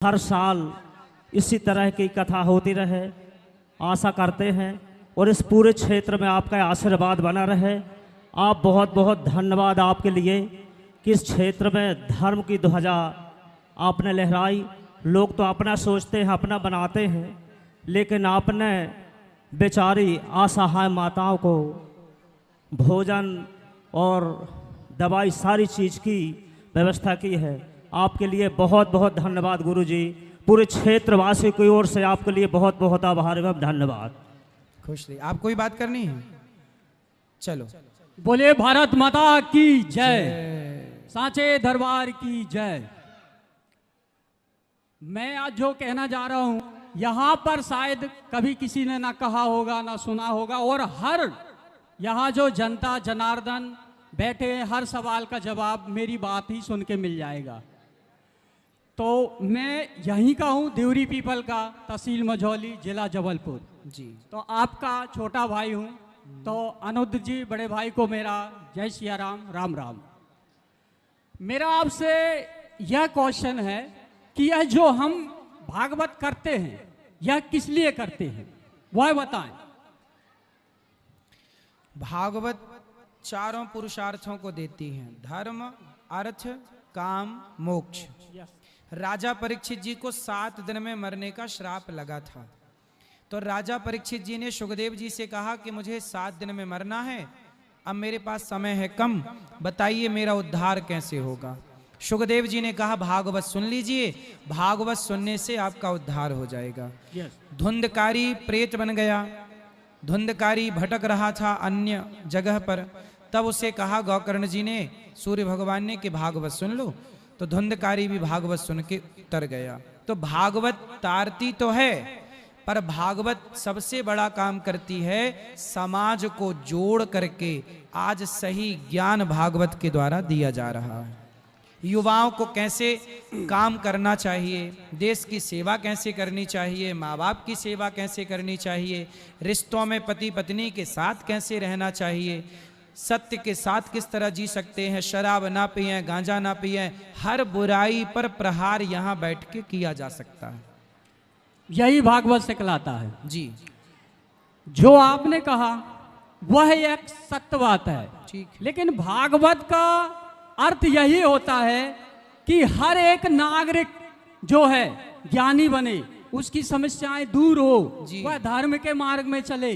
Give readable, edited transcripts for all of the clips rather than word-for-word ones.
हर साल इसी तरह की कथा होती रहे, आशा करते हैं और इस पूरे क्षेत्र में आपका आशीर्वाद बना रहे। आप बहुत बहुत धन्यवाद आपके लिए कि इस क्षेत्र में धर्म की ध्वजा आपने लहराई। लोग तो अपना सोचते हैं, अपना बनाते हैं, लेकिन आपने बेचारी असहाय माताओं को भोजन और दवाई सारी चीज़ की व्यवस्था की है। आपके लिए बहुत बहुत धन्यवाद गुरुजी। पूरे क्षेत्रवासी की ओर से आपके लिए बहुत बहुत आभार एवं धन्यवाद। खुश रहिए। आप कोई बात करनी है? चलो। बोले भारत माता की जय, सांचे दरबार की जय। मैं आज जो कहना जा रहा हूं, यहाँ पर शायद कभी किसी ने ना कहा होगा ना सुना होगा, और हर यहाँ जो जनता जनार्दन बैठे हैं, हर सवाल का जवाब मेरी बात ही सुन के मिल जाएगा। तो मैं यहीं का हूँ, देवरी पीपल का, तहसील मझौली, जिला जबलपुर जी। तो आपका छोटा भाई हूँ। तो अनुद्र जी बड़े भाई को मेरा जय सिया राम, राम राम। मेरा आपसे यह क्वेश्चन है कि यह जो हम भागवत करते हैं यह किस लिए करते हैं, वह बताएं। भागवत चारों पुरुषार्थों को देती है, धर्म, अर्थ, काम, मोक्ष। राजा परीक्षित जी को 7 दिन में मरने का श्राप लगा था, तो राजा परीक्षित जी ने सुखदेव जी से कहा कि मुझे 7 दिन में मरना है, अब मेरे पास समय है कम, बताइए मेरा उद्धार कैसे होगा। सुखदेव जी ने कहा भागवत सुन लीजिए, भागवत सुनने से आपका उद्धार हो जाएगा। धुंधकारी प्रेत बन गया, धुंधकारी भटक रहा था अन्य जगह पर, तब उसे कहा गोकर्ण जी ने, सूर्य भगवान ने, कि भागवत सुन लो। तो धुंधकारी भी भागवत सुन के उतर गया। तो भागवत तारती तो है, पर भागवत सबसे बड़ा काम करती है, समाज को जोड़ करके आज सही ज्ञान भागवत के द्वारा दिया जा रहा है। युवाओं को कैसे काम करना चाहिए, देश की सेवा कैसे करनी चाहिए, माँ बाप की सेवा कैसे करनी चाहिए, रिश्तों में पति पत्नी के साथ कैसे रहना चाहिए, सत्य के साथ किस तरह जी सकते हैं, शराब ना पिएं, गांजा ना पिएं, हर बुराई पर प्रहार यहाँ बैठ के किया जा सकता है। यही भागवत से कहलाता है जी। जो आपने कहा वह एक सत्य बात है, ठीक। लेकिन भागवत का अर्थ यही होता है कि हर एक नागरिक जो है ज्ञानी बने, उसकी समस्याएं दूर हो, वह धर्म के मार्ग में चले।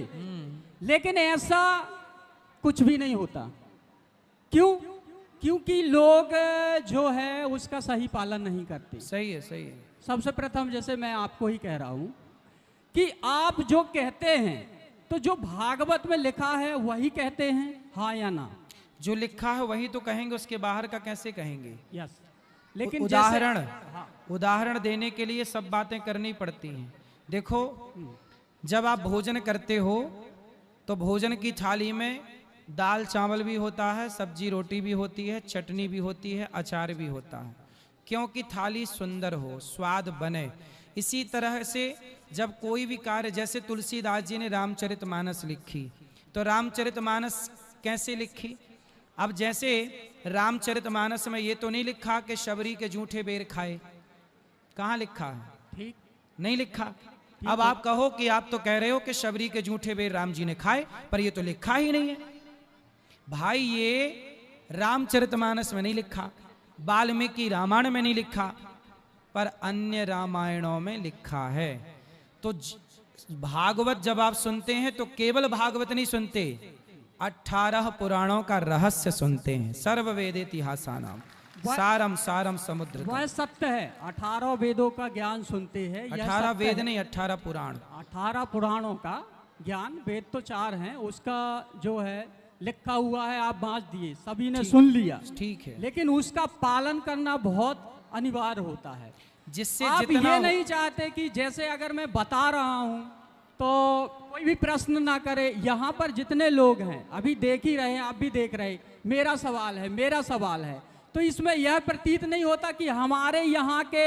लेकिन ऐसा कुछ भी नहीं होता। क्यों? क्योंकि लोग जो है उसका सही पालन नहीं करते। सही है, सही है। सबसे प्रथम जैसे मैं आपको ही कह रहा हूं कि आप जो कहते हैं, तो जो भागवत में लिखा है वही कहते हैं, हाँ या ना? जो लिखा है वही तो कहेंगे, उसके बाहर का कैसे कहेंगे? यस। लेकिन उदाहरण देने के लिए सब बातें करनी पड़ती हैं। देखो, जब आप भोजन करते हो तो भोजन की थाली में दाल चावल भी होता है, सब्जी रोटी भी होती है, चटनी भी होती है, अचार भी होता है, क्योंकि थाली सुंदर हो, स्वाद बने। इसी तरह से जब कोई भी कार्य, जैसे तुलसीदास जी ने रामचरितमानस लिखी, तो रामचरितमानस कैसे लिखी? अब जैसे रामचरितमानस में ये तो नहीं लिखा कि शबरी के जूठे बेर खाए, कहाँ लिखा है? ठीक नहीं लिखा। अब आप कहो कि आप तो कह रहे हो कि शबरी के जूठे बेर राम जी ने खाए, पर ये तो लिखा ही नहीं है। भाई ये रामचरितमानस में नहीं लिखा, वाल्मीकि रामायण में नहीं लिखा, पर अन्य रामायणों में लिखा है। तो भागवत जब आप सुनते हैं तो केवल भागवत नहीं सुनते, 18 पुराणों का रहस्य सुनते हैं। सर्व वेद इतिहासानाम सारम सारम समुद्र। वह सत्य है, 18 वेदों का ज्ञान सुनते हैं। 18 वेद नहीं, 18 पुराण। 18 पुराणों का ज्ञान, वेद तो 4 हैं, उसका जो है लिखा हुआ है, आप बांट दिए, सभी ने सुन लिया, ठीक है। लेकिन उसका पालन करना बहुत अनिवार्य होता है। जिससे आप जितना ये नहीं चाहते कि जैसे अगर मैं बता रहा हूं तो कोई भी प्रश्न ना करे। यहाँ पर जितने लोग हैं अभी देख ही रहे हैं, आप भी देख रहे, मेरा सवाल है, मेरा सवाल है, तो इसमें यह प्रतीत नहीं होता कि हमारे यहाँ के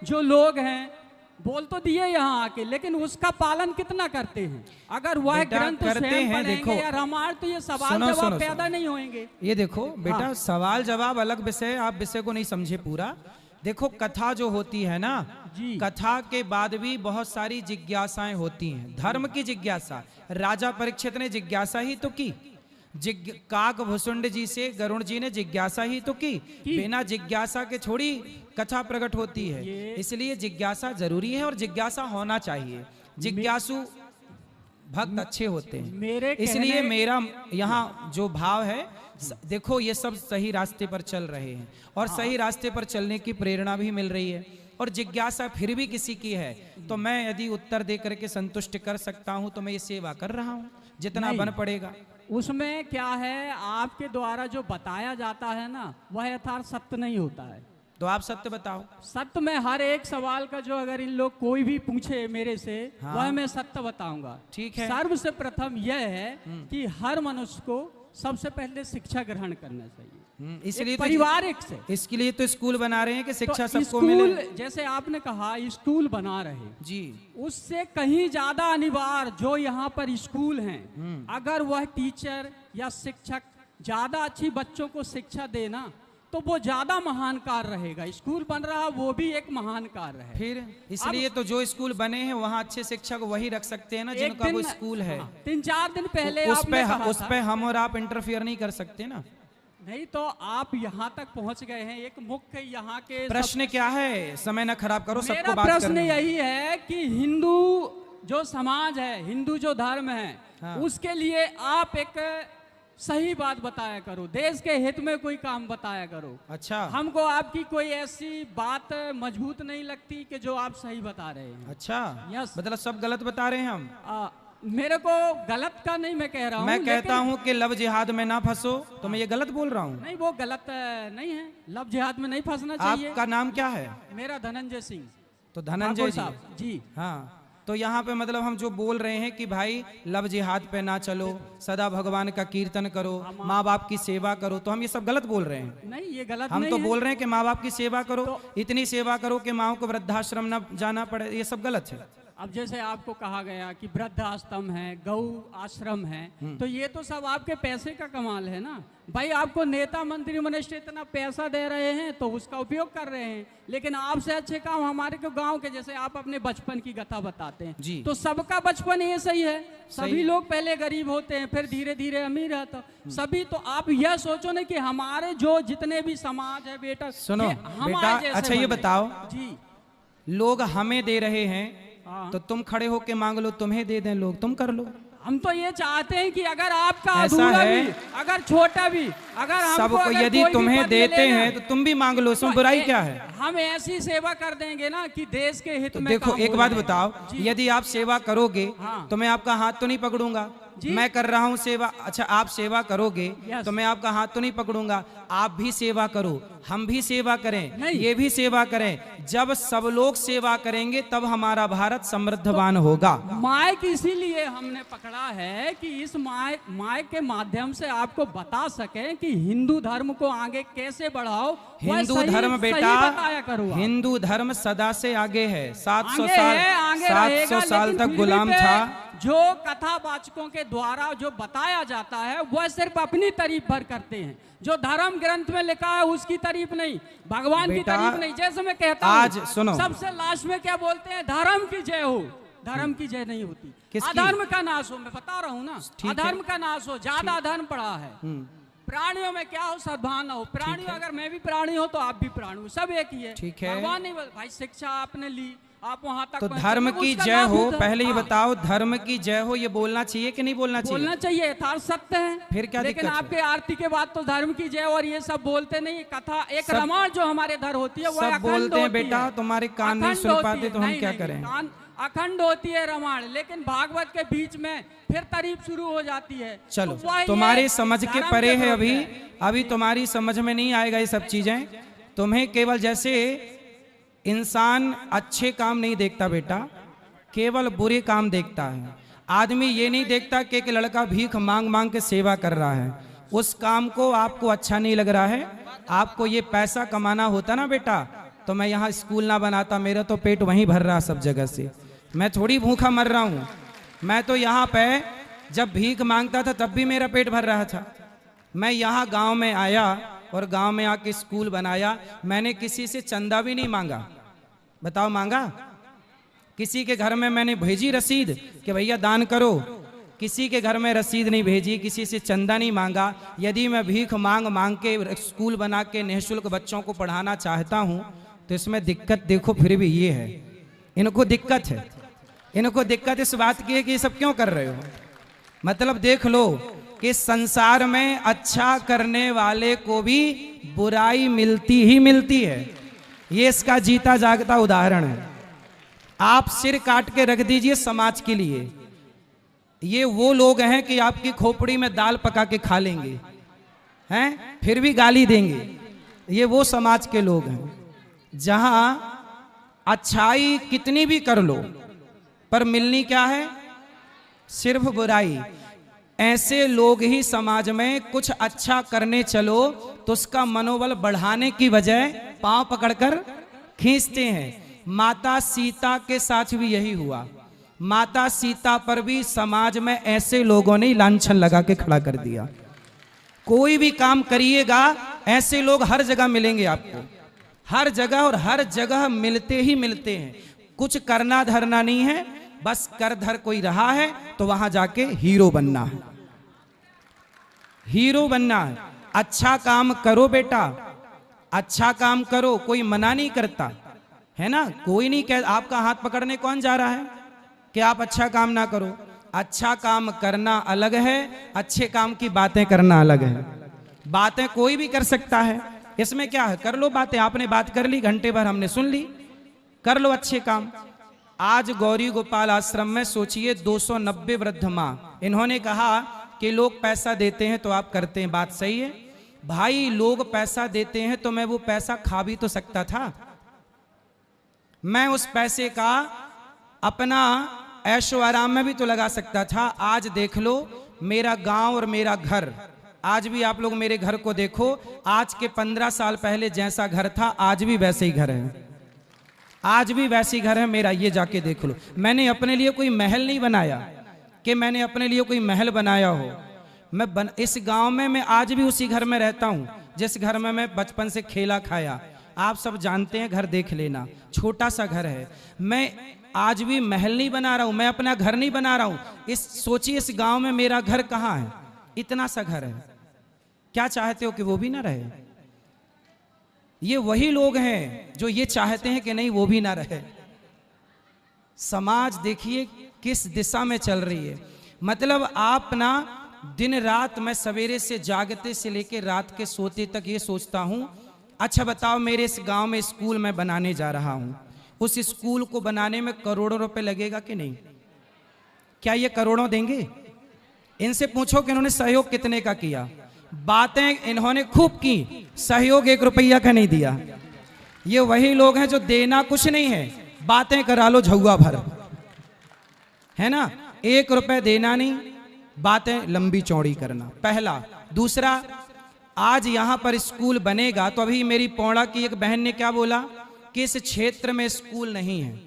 जो लोग हैं बोल तो दिए यहाँ आके, लेकिन उसका पालन कितना करते हैं? अगर वह ग्रंथ स्वयं पढ़ेंगे या रामायण, तो ये सवाल जवाब पैदा नहीं होंगे। ये देखो बेटा, सवाल जवाब अलग विषय, आप विषय को नहीं समझे पूरा। देखो कथा जो होती है ना, जी। कथा के बाद भी बहुत सारी जिज्ञासाएं होती हैं। धर्म की जिज्ञासा, राजा परीक्षित ने जिज्ञासा ही तो की। काक भुसुंड जी से गरुण जी ने जिज्ञासा ही तो की। बिना जिज्ञासा के थोड़ी कथा प्रकट होती है। इसलिए जिज्ञासा जरूरी है और जिज्ञासा होना चाहिए। जिज्ञासु भक्त अच्छे होते हैं। मेरे इसलिए कहने- मेरा यहाँ जो भाव है, देखो ये सब सही रास्ते पर चल रहे हैं और सही रास्ते पर चलने की प्रेरणा भी मिल रही है। और जिज्ञासा फिर भी किसी की है तो मैं यदि उत्तर दे करके संतुष्ट कर सकता हूं तो मैं ये सेवा कर रहा हूं, जितना नहीं। बन पड़ेगा। उसमें क्या है, आपके द्वारा जो बताया जाता है ना, वह यथार्थ सत्य नहीं होता है। तो आप सत्य बताओ। सत्य में हर एक सवाल का जो अगर इन लोग कोई भी पूछे मेरे से, हाँ। वह मैं सत्य बताऊंगा। ठीक है। सर्व से प्रथम यह है कि हर मनुष्य को सबसे पहले शिक्षा ग्रहण करना चाहिए, इसलिए एक तो पारिवारिक से। इसके लिए तो स्कूल बना रहे हैं कि शिक्षा तो सबको स्कूल, मिले। जैसे आपने कहा स्कूल बना रहे, जी, उससे कहीं ज्यादा अनिवार्य जो यहाँ पर स्कूल हैं, अगर वह टीचर या शिक्षक ज्यादा अच्छी बच्चों को शिक्षा देना तो वो ज्यादा महान कार्य रहेगा। स्कूल बन रहा वो भी एक महान कार्य है। फिर इसलिए तो जो स्कूल बने हैं वहाँ अच्छे शिक्षक वही रख सकते हैं ना, एक जिनका वो दिन- स्कूल है। 3-4 दिन पहले उस आपने कहा उस था- पे हम और आप इंटरफियर नहीं कर सकते ना। नहीं तो आप यहाँ तक पहुँच गए हैं। एक मुख्य यहाँ के प्रश्न क्या है, समय न खराब करो, सबको मेरा बात प्रश्न करनी है। यही है कि हिंदू जो समाज है, हिंदू जो धर्म है, हाँ। उसके लिए आप एक सही बात बताया करो, देश के हित में कोई काम बताया करो। अच्छा, हमको आपकी कोई ऐसी बात मजबूत नहीं लगती कि जो आप सही बता रहे हैं। अच्छा, यस। मतलब सब गलत बता रहे हैं हम। मेरे को गलत का नहीं मैं कह रहा हूँ, मैं कहता लेकिन- हूँ कि लव जिहाद में ना फंसो, तो मैं ये गलत बोल रहा हूँ। नहीं, वो गलत नहीं है। लव जिहाद में नहीं फंसना चाहिए। आपका नाम क्या है? मेरा धनंजय सिंह। तो धनंजय ठाकुर जी। साहब जी। हाँ, तो यहाँ पे मतलब हम जो बोल रहे हैं कि भाई लव जिहाद पे ना चलो, सदा भगवान का कीर्तन करो, माँ बाप की सेवा करो, तो हम ये सब गलत बोल रहे हैं। नहीं, ये गलत हम नहीं तो है। बोल रहे हैं कि माँ बाप की सेवा करो, तो- इतनी सेवा करो कि माँ को वृद्धाश्रम ना जाना पड़े, ये सब गलत है। अब जैसे आपको कहा गया कि वृद्ध आश्रम है, गौ आश्रम है, तो ये तो सब आपके पैसे का कमाल है ना भाई। आपको नेता मंत्री मिनिस्टर इतना पैसा दे रहे हैं तो उसका उपयोग कर रहे हैं, लेकिन आपसे अच्छे काम हमारे को गांव के, जैसे आप अपने बचपन की कथा बताते हैं जी। तो सबका बचपन ये सही है। सही। सभी लोग पहले गरीब होते हैं, फिर धीरे धीरे अमीर रहता सभी। तो आप यह सोचो ना कि हमारे जो जितने भी समाज है बेटा, सुनो ये हमारे बेटा, जैसे अच्छा ये बने। बताओ, जी। लोग हमें दे रहे हैं हाँ। तो तुम खड़े होके मांग लो, तुम्हें दे दें लोग, तुम कर लो। हम तो ये चाहते हैं कि अगर आपका ऐसा अधूरा है। भी, अगर छोटा भी, अगर हमको सबको अगर यदि कोई भी तुम्हें पद देते मिले ना, हैं तो तुम भी मांग लो, इसमें तो बुराई ए- क्या है? हम ऐसी सेवा कर देंगे ना कि देश के हित तो में देखो काम एक हो बात जाए। बताओ, जी। यदि आप सेवा करोगे हाँ। तो मैं आपका हाथ तो नहीं पकड़ूंगा। जी। मैं कर रहा हूँ सेवा, अच्छा आप सेवा करोगे यस। तो मैं आपका हाथ तो नहीं पकड़ूंगा। आप भी सेवा करो, हम भी सेवा करें, नहीं। ये भी सेवा करें। जब सब लोग सेवा करेंगे तब हमारा भारत समृद्धवान होगा। माइक इसीलिए हमने पकड़ा है कि इस माइक के माध्यम से आपको बता सके कि हिंदू धर्म को आगे कैसे बढ़ाओ। वह हिंदू सही- धर्म सही बेटा, बताया करो आप। हिंदू धर्म सदा से आगे है। 700 आगे साल, है, आगे 700 रहेगा, साल लेकिन तक फिर गुलाम भी पे था। जो कथावाचकों के द्वारा जो बताया जाता है वह सिर्फ अपनी तारीफ भर करते हैं। जो धर्म ग्रंथ में लिखा है उसकी तारीफ नहीं, भगवान की बेटा, तारीफ नहीं। जैसे मैं कहता आज हूं, सुनो। सबसे लास्ट में क्या बोलते हैं, धर्म की जय हो। धर्म की जय नहीं होती, किसकी? अधर्म का नाश हो। मैं बता रहा हूँ ना, ठीक है। अधर्म का नाश हो। ज्यादा अधर्म पड़ा है। प्राणियों में क्या हो, सद्भावना हो। प्राणी अगर मैं भी प्राणी हो तो आप भी प्राणी हो, सब एक ही है। ठीक है। भगवान नहीं भाई, शिक्षा आपने ली, आप वहां तक तो पहुंचे, धर्म की उसका जय लाभ हो, होता है। पहले ये हाँ। बताओ धर्म की जय हो ये बोलना चाहिए कि नहीं बोलना चाहिए? बोलना चाहिए, यथार्थ सत्य है। फिर क्या लेकिन दिक्कत है? आपके आरती के बाद तो धर्म की जय और ये सब बोलते नहीं। कथा एक सब- रामायण जो हमारे धर होती है वो सब अखंड बोलते हैं होती बेटा, है। तुम्हारे कान नहीं अखंड सुन होती पाते है। तो हम नहीं, क्या नहीं, करें? कान अखंड होती है रामायण, लेकिन भागवत के बीच में फिर तारीफ शुरू हो जाती है। चलो तो वह तुम्हारे ये समझ के धर्म परे है, विरोध अभी है। अभी तुम्हारी समझ में नहीं आएगा ये सब चीजें। तुम्हें केवल जैसे इंसान अच्छे काम नहीं देखता बेटा, केवल बुरे काम देखता है। आदमी ये नहीं देखता कि एक लड़का भीख मांग मांग के सेवा कर रहा है, उस काम को आपको अच्छा नहीं लग रहा है। आपको ये पैसा कमाना होता ना बेटा तो मैं यहाँ स्कूल ना बनाता, मेरा तो पेट वहीं भर रहा सब जगह से। मैं थोड़ी भूखा मर रहा हूँ, मैं तो यहाँ पे जब भीख मांगता था तब भी मेरा पेट भर रहा था। मैं यहाँ गांव में आया और गांव में आके स्कूल बनाया। मैंने किसी से चंदा भी नहीं मांगा, बताओ मांगा? किसी के घर में मैंने भेजी रसीद कि भैया दान करो? किसी के घर में रसीद नहीं भेजी, किसी से चंदा नहीं मांगा। यदि मैं भीख मांग मांग के स्कूल बना के निःशुल्क बच्चों को पढ़ाना चाहता हूं तो इसमें दिक्कत देखो फिर भी ये है, इनको दिक्कत है, इनको दिक्कत इस बात की है कि ये सब क्यों कर रहे हो। मतलब देख लो कि संसार में अच्छा करने वाले को भी बुराई मिलती ही मिलती है। ये इसका जीता जागता उदाहरण है। आप सिर काट के रख दीजिए समाज के लिए, ये वो लोग हैं कि आपकी खोपड़ी में दाल पका के खा लेंगे, हैं, फिर भी गाली देंगे। ये वो समाज के लोग हैं जहां अच्छाई कितनी भी कर लो पर मिलनी क्या है? सिर्फ बुराई। ऐसे लोग ही समाज में कुछ अच्छा करने चलो तो उसका मनोबल बढ़ाने की बजाय पांव पकड़कर खींचते हैं। माता सीता के साथ भी यही हुआ। माता सीता पर भी समाज में ऐसे लोगों ने लांछन लगा के खड़ा कर दिया। कोई भी काम करिएगा ऐसे लोग हर जगह मिलेंगे आपको, हर जगह, और हर जगह मिलते ही मिलते हैं। कुछ करना धरना नहीं है, बस कर धर कोई रहा है तो वहां जाके हीरो बनना है, हीरो बनना है। अच्छा काम करो बेटा, अच्छा काम करो, कोई मना नहीं करता है ना। कोई नहीं कह, आपका हाथ पकड़ने कौन जा रहा है कि आप अच्छा काम ना करो। अच्छा काम करना अलग है, अच्छे काम की बातें करना अलग है। बातें कोई भी कर सकता है, इसमें क्या है, कर लो बातें। आपने बात कर ली, घंटे भर हमने सुन ली, कर लो अच्छे काम। आज गौरी गोपाल आश्रम में सोचिए 290 वृद्ध माँ, इन्होंने कहा कि लोग पैसा देते हैं तो आप करते हैं, बात सही है भाई। लोग पैसा देते हैं तो मैं वो पैसा खा भी तो सकता था। मैं उस पैसे का अपना ऐशो आराम में भी तो लगा सकता था। आज देख लो मेरा गांव और मेरा घर, आज भी आप लोग मेरे घर को देखो, आज के 15 साल पहले जैसा घर था आज भी वैसे ही घर है, आज भी वैसे ही घर है मेरा। ये जाके देख लो। मैंने अपने लिए कोई महल नहीं बनाया कि मैंने अपने लिए कोई महल बनाया हो। इस गांव में मैं आज भी उसी घर में रहता हूं जिस घर में मैं बचपन से खेला खाया। आप सब जानते हैं, घर देख लेना, छोटा सा घर है। मैं आज भी महल नहीं बना रहा हूं, मैं अपना घर नहीं बना रहा हूं। सोचिए इस गांव में मेरा घर कहां है, इतना सा घर है। क्या चाहते हो कि वो भी ना रहे? ये वही लोग हैं जो ये चाहते हैं कि नहीं वो भी ना रहे। समाज देखिए किस दिशा में चल रही है। मतलब आप ना दिन रात, मैं सवेरे से जागते से लेके रात के सोते तक ये सोचता हूं, अच्छा बताओ मेरे इस गांव में स्कूल मैं बनाने जा रहा हूं, उस स्कूल को बनाने में करोड़ों रुपए लगेगा कि नहीं? क्या ये करोड़ों देंगे? इनसे पूछो कि इन्होंने सहयोग कितने का किया। बातें इन्होंने खूब की, सहयोग 1 रुपया का नहीं दिया। ये वही लोग हैं जो देना कुछ नहीं है, बातें करा लो झुआ भर, है ना। 1 रुपए देना नहीं, बातें लंबी चौड़ी करना, पहला। दूसरा, आज यहां पर स्कूल बनेगा तो अभी मेरी पौड़ा की एक बहन ने क्या बोला कि इस क्षेत्र में स्कूल नहीं है,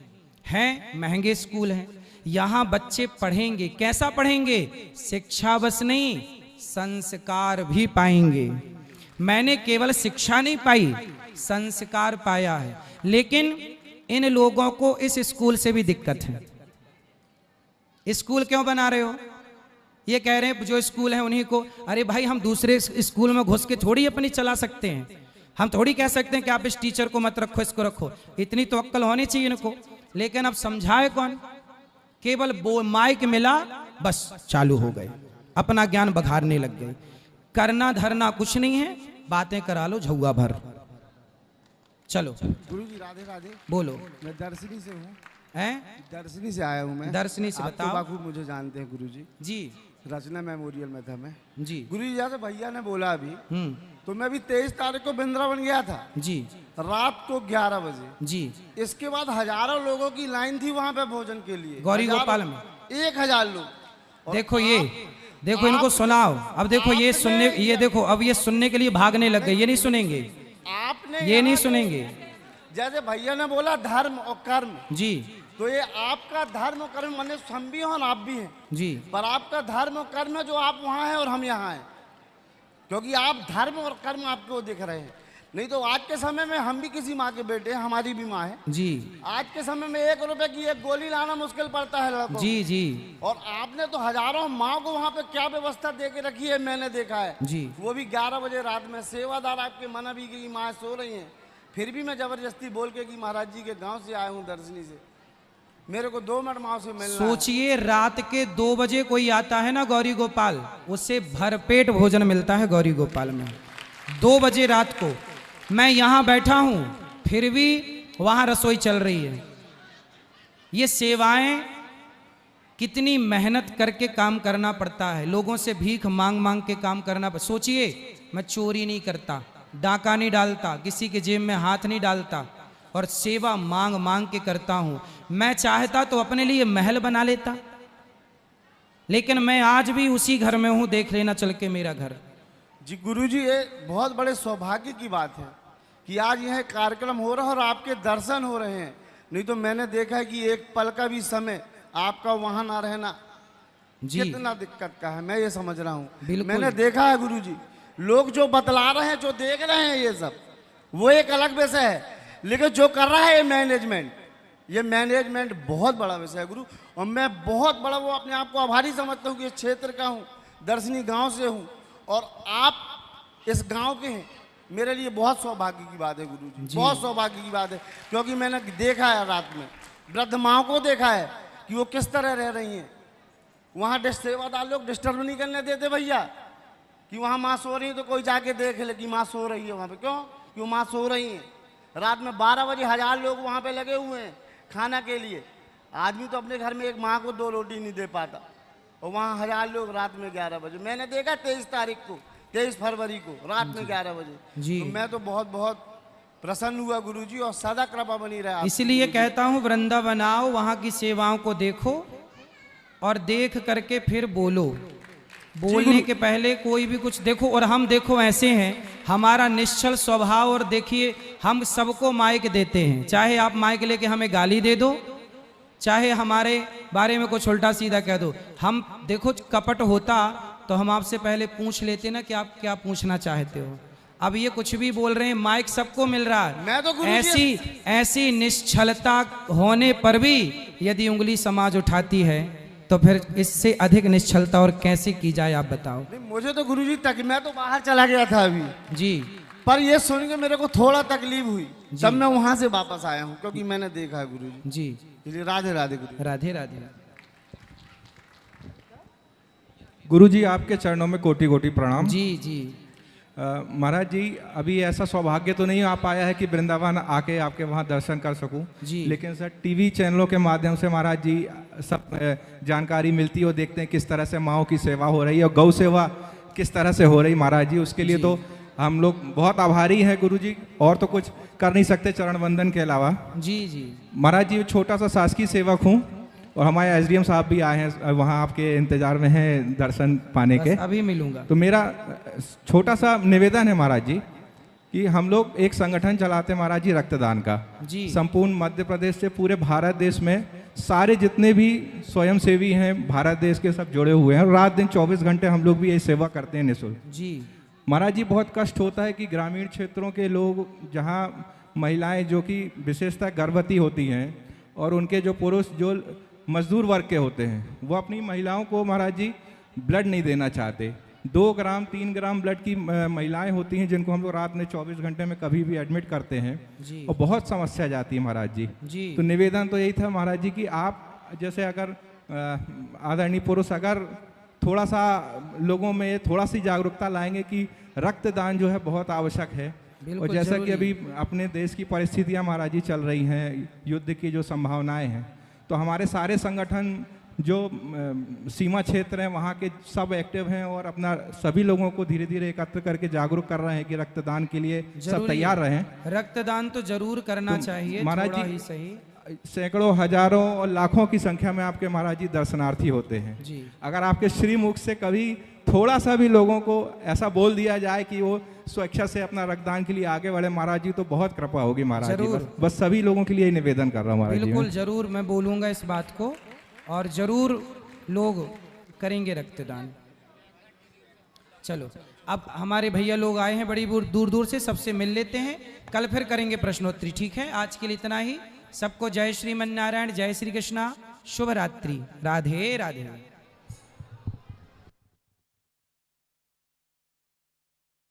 हैं महंगे स्कूल हैं, यहां बच्चे पढ़ेंगे। कैसा पढ़ेंगे? शिक्षा बस नहीं, संस्कार भी पाएंगे। मैंने केवल शिक्षा नहीं पाई, संस्कार पाया है। लेकिन इन लोगों को इस स्कूल से भी दिक्कत है। स्कूल क्यों बना रहे हो? ये कह रहे हैं जो स्कूल है उन्हीं को। अरे भाई, हम दूसरे स्कूल में घुस के थोड़ी अपनी चला सकते हैं। हम थोड़ी कह सकते हैं कि आप इस टीचर को मत रखो, इसको रखो। इतनी तो अक्ल होनी चाहिए इनको। लेकिन अब समझाए कौन? केवल माइक मिला, बस चालू हो गए, अपना ज्ञान बघारने लग गए। करना धरना कुछ नहीं है, बातें करा लो झुआ भर। चलो गुरुजी राधे राधे। बोलो। मैं दर्शनी से हूँ। हैं? दर्शनी से आया हूँ मैं। दर्शनी से आप बताओ। तो बाकू मुझे जानते हैं गुरुजी। जी रचना मेमोरियल में था मैं। जी गुरुजी जैसे भैया ने बोला अभी, तो मैं भी 23 तारीख को वृंदावन गया था जी रात को 11 बजे। जी। इसके बाद हजारों लोगों की लाइन थी वहाँ पे भोजन के लिए, गौरी गोपाल में 1000 लोग। देखो ये देखो, इनको सुनाओ। अब देखो ये सुनने, ये देखो अब ये सुनने के लिए भागने लग गए। ये नहीं सुनेंगे, आपने ये नहीं सुनेंगे। जैसे भैया ने बोला धर्म और कर्म, जी तो ये आपका धर्म और कर्म, माने हम भी हैं और आप भी हैं जी। पर आपका धर्म और कर्म है जो आप वहाँ हैं और हम यहाँ हैं। क्योंकि आप धर्म और कर्म आपको दिख रहे हैं। नहीं तो आज के समय में हम भी किसी माँ के बेटे हैं, हमारी भी माँ है जी आज के समय में 1 रुपए की एक गोली लाना मुश्किल पड़ता है लड़कों जी जी को। और आपने तो हजारों माँ को वहाँ पे क्या व्यवस्था दे के रखी है, मैंने देखा है जी वो भी 11 बजे रात में। सेवादार आपके मना भी की माँ सो रही हैं, फिर भी मैं जबरदस्ती बोल के कि महाराज जी के गांव से आया हूँ दर्शनी से, मेरे को 2 मिनट माँ से मिलना है। सोचिए रात के 2 बजे कोई आता है ना गौरी गोपाल, उससे भरपेट भोजन मिलता है गौरी गोपाल में। 2 बजे रात को मैं यहाँ बैठा हूँ, फिर भी वहाँ रसोई चल रही है। ये सेवाएं कितनी मेहनत करके काम करना पड़ता है, लोगों से भीख मांग मांग के काम करना पड़ता। सोचिए मैं चोरी नहीं करता, डाका नहीं डालता, किसी के जेब में हाथ नहीं डालता, और सेवा मांग मांग के करता हूँ। मैं चाहता तो अपने लिए महल बना लेता, लेकिन मैं आज भी उसी घर में हूँ, देख लेना चल के मेरा घर। जी गुरुजी, ये बहुत बड़े सौभाग्य की बात है कि आज यह कार्यक्रम हो रहा है और आपके दर्शन हो रहे हैं। नहीं तो मैंने देखा है कि एक पल का भी समय आपका वहां ना रहना जी कितना दिक्कत का है, मैं ये समझ रहा हूँ। बिल्कुल। मैंने देखा है गुरुजी, लोग जो बतला रहे हैं, जो देख रहे हैं, ये सब वो एक अलग विषय है, लेकिन जो कर रहा है ये मैनेजमेंट बहुत बड़ा विषय है गुरु। और मैं बहुत बड़ा वो अपने आप को आभारी समझता हूँ कि इस क्षेत्र का हूँ, दर्शनी गांव से हूँ, और आप इस गांव के हैं। मेरे लिए बहुत सौभाग्य की बात है गुरुजी, बहुत सौभाग्य की बात है, क्योंकि मैंने देखा है रात में वृद्ध माँ को देखा है कि वो किस तरह रह रही हैं। वहाँ सेवादार लोग डिस्टर्ब नहीं करने देते भैया, कि वहाँ माँ सो रही है तो कोई जाके देख ले कि माँ सो रही है वहाँ पे। क्यों? क्यों माँ सो रही है। रात में 12 बजे 1000 लोग वहाँ पे लगे हुए हैं खाना के लिए। आदमी तो अपने घर में एक माँ को 2 रोटी नहीं दे पाता, और वहाँ 1000 लोग रात में 11 बजे। मैंने देखा 23 फरवरी को रात में 11 बजे जी। तो मैं तो बहुत बहुत प्रसन्न हुआ गुरुजी, और सदा कृपा बनी रहे आपकी। इसलिए कहता हूँ वृंदावन आओ, वहाँ की सेवाओं को देखो, और देख करके फिर बोलो। बोलने के पहले कोई भी कुछ देखो। और हम देखो ऐसे हैं, हमारा निश्चल स्वभाव, और देखिए हम सबको माइक देते हैं, चाहे आप माइक लेके हमें गाली दे दो, चाहे हमारे बारे में कुछ उल्टा सीधा कह दो। हम देखो कपट होता तो हम आपसे पहले पूछ लेते ना कि आप क्या पूछना चाहते हो। अब ये कुछ भी बोल रहे हैं, माइक सबको मिल रहा है। मैं तो गुरुजी ऐसी निश्चलता होने पर भी यदि उंगली समाज उठाती है तो फिर इससे अधिक निश्चलता और कैसे की जाए, आप बताओ। नहीं, मुझे तो गुरुजी तक मैं तो बाहर चला गया था अभी जी, पर ये सुन के मेरे को थोड़ा तकलीफ हुई, तब मैं वहां से वापस आया हूँ, क्योंकि मैंने देखा है गुरुजी। जी इसलिए राधे राधे गुरु। राधे राधे। गुरुजी आपके चरणों में कोटि कोटि प्रणाम। जी जी महाराज जी, अभी ऐसा सौभाग्य तो नहीं आ पाया है कि वृंदावन आके आपके वहाँ दर्शन कर सकूं, जी। लेकिन सर टीवी चैनलों के माध्यम से महाराज जी सब जानकारी मिलती है, और देखते हैं किस तरह से माओ की सेवा हो रही है और गौ सेवा किस तरह से हो रही महाराज जी। उसके लिए तो हम लोग बहुत आभारी हैं गुरुजी, और तो कुछ कर नहीं सकते चरण वंदन के अलावा। जी जी महाराज जी छोटा सा शासकीय सेवक हूँ, और हमारे एसडीएम साहब भी आए हैं, वहाँ आपके इंतजार में हैं दर्शन पाने के। बस अभी मिलूंगा। तो मेरा छोटा सा निवेदन है महाराज जी कि हम लोग एक संगठन चलाते हैं महाराज जी रक्तदान का। जी। संपूर्ण मध्य प्रदेश से पूरे भारत देश में सारे जितने भी स्वयंसेवी हैं भारत देश के सब जुड़े हुए हैं, और रात दिन 24 घंटे हम लोग भी ये सेवा करते हैं निःशुल्क। जी महाराज जी बहुत कष्ट होता है कि ग्रामीण क्षेत्रों के लोग, जहाँ महिलाएं जो कि विशेषतः गर्भवती होती हैं, और उनके जो पुरुष जो मजदूर वर्ग के होते हैं, वो अपनी महिलाओं को महाराज जी ब्लड नहीं देना चाहते। 2 ग्राम 3 ग्राम ब्लड की महिलाएं होती हैं जिनको हम लोग रात में 24 घंटे में कभी भी एडमिट करते हैं, जी और बहुत समस्या जाती है महाराज जी। जी तो निवेदन तो यही था महाराज जी कि आप जैसे अगर आदरणीय पुरुष अगर थोड़ा सा लोगों में थोड़ा सी जागरूकता लाएंगे कि रक्तदान जो है बहुत आवश्यक है। और जैसा कि अभी अपने देश की परिस्थितियां महाराज जी चल रही हैं, युद्ध की जो संभावनाएं हैं, तो हमारे सारे संगठन जो सीमा क्षेत्र हैं वहाँ के सब एक्टिव हैं, और अपना सभी लोगों को धीरे धीरे एकत्र करके जागरूक कर रहे हैं कि रक्तदान के लिए सब तैयार रहें। रक्तदान तो जरूर करना चाहिए, महाराज थोड़ा जी ही सही। सैकड़ों हजारों और लाखों की संख्या में आपके महाराज जी दर्शनार्थी होते हैं। जी अगर आपके श्रीमुख से कभी थोड़ा सा भी लोगों को ऐसा बोल दिया जाए कि वो स्वेच्छा से अपना रक्तदान के लिए आगे बढ़े महाराज जी, तो बहुत कृपा होगी महाराज जी। बस सभी लोगों के लिए निवेदन कर रहा हूँ महाराज जी। बिल्कुल जरूर मैं बोलूंगा इस बात को, और जरूर लोग करेंगे रक्तदान। चलो अब हमारे भैया लोग आए हैं बड़ी दूर दूर से, सबसे मिल लेते हैं, कल फिर करेंगे प्रश्नोत्तरी। ठीक है, आज के लिए इतना ही। सबको जय श्रीमन नारायण, जय श्री कृष्णा, शुभ रात्रि, राधे राधे।